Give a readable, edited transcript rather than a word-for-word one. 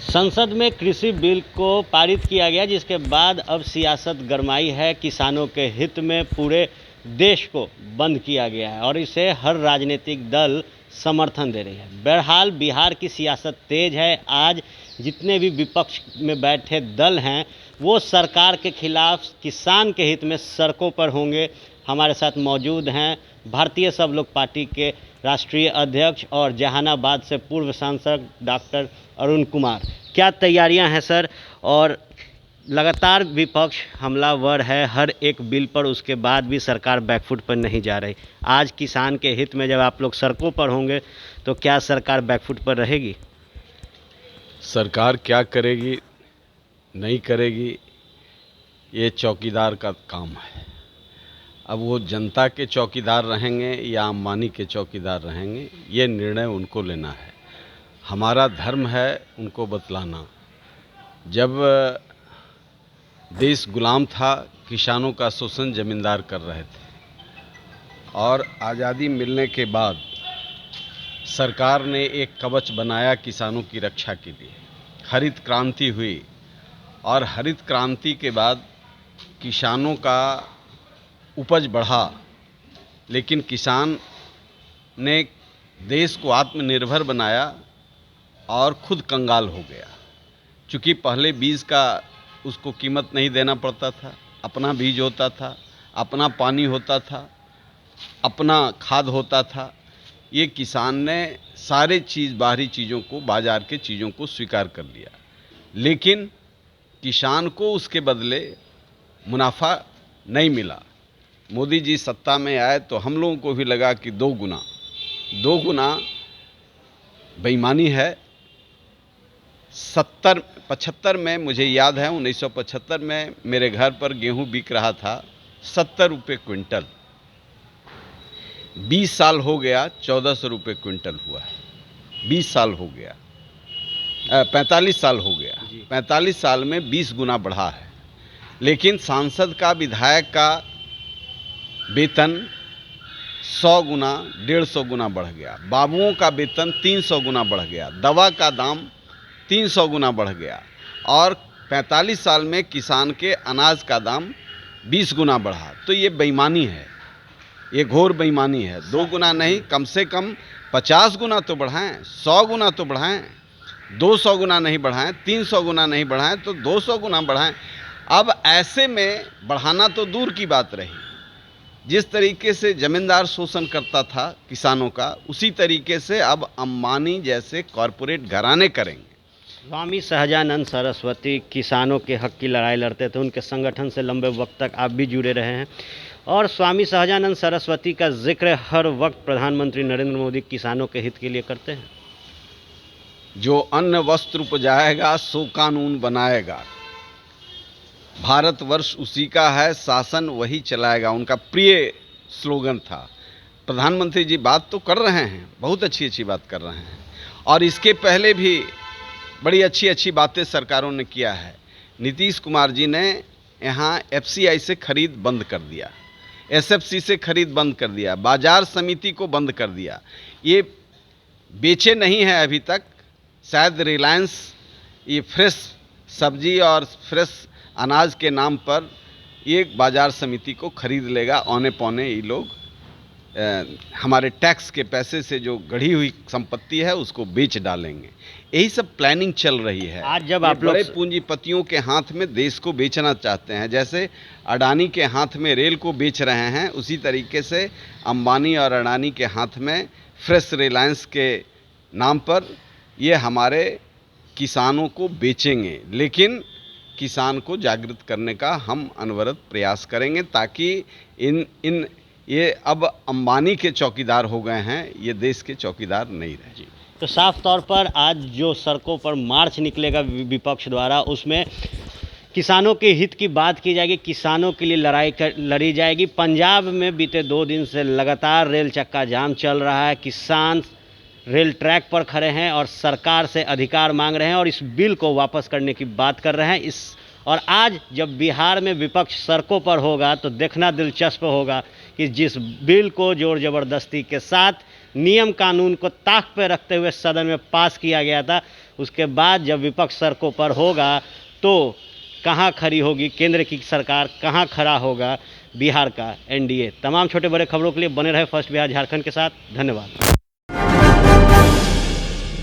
संसद में कृषि बिल को पारित किया गया, जिसके बाद अब सियासत गरमाई है। किसानों के हित में पूरे देश को बंद किया गया है और इसे हर राजनीतिक दल समर्थन दे रही है। बहरहाल बिहार की सियासत तेज है। आज जितने भी विपक्ष में बैठे दल हैं वो सरकार के खिलाफ किसान के हित में सड़कों पर होंगे। हमारे साथ मौजूद हैं भारतीय सब लोग पार्टी के राष्ट्रीय अध्यक्ष और जहानाबाद से पूर्व सांसद डॉक्टर अरुण कुमार। क्या तैयारियां हैं सर? और लगातार विपक्ष हमलावर है हर एक बिल पर, उसके बाद भी सरकार बैकफुट पर नहीं जा रही। आज किसान के हित में जब आप लोग सड़कों पर होंगे तो क्या सरकार बैकफुट पर रहेगी? सरकार क्या करेगी नहीं करेगी ये चौकीदार का काम है। अब वो जनता के चौकीदार रहेंगे या अंबानी के चौकीदार रहेंगे, ये निर्णय उनको लेना है। हमारा धर्म है उनको बतलाना। जब देश गुलाम था, किसानों का शोषण जमींदार कर रहे थे और आज़ादी मिलने के बाद सरकार ने एक कवच बनाया किसानों की रक्षा के लिए। हरित क्रांति हुई और हरित क्रांति के बाद किसानों का उपज बढ़ा, लेकिन किसान ने देश को आत्मनिर्भर बनाया और खुद कंगाल हो गया। चूँकि पहले बीज का उसको कीमत नहीं देना पड़ता था, अपना बीज होता था, अपना पानी होता था, अपना खाद होता था। ये किसान ने सारे बाहरी चीज़ों को, बाज़ार के चीज़ों को स्वीकार कर लिया, लेकिन किसान को उसके बदले मुनाफा नहीं मिला। मोदी जी सत्ता में आए तो हम लोगों को भी लगा कि दो गुना बेईमानी है। 75 में मुझे याद है, 1975 में मेरे घर पर गेहूं बिक रहा था 70 रुपये क्विंटल। 20 साल हो गया 1400 रुपये क्विंटल हुआ है। 20 साल हो गया, 45 साल हो गया। 45 साल में 20 गुना बढ़ा है। लेकिन सांसद का, विधायक का वेतन 100 गुना 150 गुना बढ़ गया। बाबुओं का वेतन 300 गुना बढ़ गया। दवा का दाम 300 गुना बढ़ गया और 45 साल में किसान के अनाज का दाम 20 गुना बढ़ा। तो ये बेईमानी है, ये घोर बेईमानी है। 2 गुना नहीं, कम से कम 50 गुना तो बढ़ाएं, 100 गुना तो बढ़ाएं। 200 गुना नहीं बढ़ाएं, 300 गुना नहीं बढ़ाएं तो 200 गुना बढ़ाएं। अब ऐसे में बढ़ाना तो दूर की बात रही। जिस तरीके से जमींदार शोषण करता था किसानों का, उसी तरीके से अब अंबानी जैसे कॉरपोरेट घराने करेंगे। स्वामी सहजानंद सरस्वती किसानों के हक की लड़ाई लड़ते थे, उनके संगठन से लंबे वक्त तक आप भी जुड़े रहे हैं और स्वामी सहजानंद सरस्वती का जिक्र हर वक्त प्रधानमंत्री नरेंद्र मोदी किसानों के हित के लिए करते हैं। जो अन्न वस्त्र उपजाएगा सो कानून बनाएगा। भारतवर्ष उसी का है, शासन वही चलाएगा, उनका प्रिय स्लोगन था। प्रधानमंत्री जी बात तो कर रहे हैं, बहुत अच्छी बात कर रहे हैं और इसके पहले भी बड़ी अच्छी बातें सरकारों ने किया है। नीतीश कुमार जी ने यहाँ एफसीआई से खरीद बंद कर दिया, एसएफसी से खरीद बंद कर दिया, बाजार समिति को बंद कर दिया। ये बेचे नहीं है अभी तक। शायद रिलायंस ये फ्रेश सब्जी और फ्रेश अनाज के नाम पर एक बाजार समिति को खरीद लेगा। औने पौने ये लोग हमारे टैक्स के पैसे से जो गढ़ी हुई संपत्ति है उसको बेच डालेंगे। यही सब प्लानिंग चल रही है। आज जब आप लोग बड़े पूंजीपतियों के हाथ में देश को बेचना चाहते हैं, जैसे अडानी के हाथ में रेल को बेच रहे हैं, उसी तरीके से अंबानी और अडानी के हाथ में फ्रेश रिलायंस के नाम पर ये हमारे किसानों को बेचेंगे। लेकिन किसान को जागृत करने का हम अनवरत प्रयास करेंगे ताकि ये अब अंबानी के चौकीदार हो गए हैं, ये देश के चौकीदार नहीं रहे। तो साफ तौर पर आज जो सड़कों पर मार्च निकलेगा विपक्ष द्वारा, उसमें किसानों के हित की बात की जाएगी, किसानों के लिए लड़ी जाएगी। पंजाब में बीते 2 दिन से लगातार रेल चक्का जाम चल रहा है। किसान रेल ट्रैक पर खड़े हैं और सरकार से अधिकार मांग रहे हैं और इस बिल को वापस करने की बात कर रहे हैं। और आज जब बिहार में विपक्ष सड़कों पर होगा तो देखना दिलचस्प होगा कि जिस बिल को जोर ज़बरदस्ती के साथ नियम कानून को ताक पे रखते हुए सदन में पास किया गया था, उसके बाद जब विपक्ष सड़कों पर होगा तो कहाँ खड़ी होगी केंद्र की सरकार, कहाँ खड़ा होगा बिहार का एनडीए। तमाम छोटे बड़े खबरों के लिए बने रहे फर्स्ट बिहार झारखंड के साथ। धन्यवाद।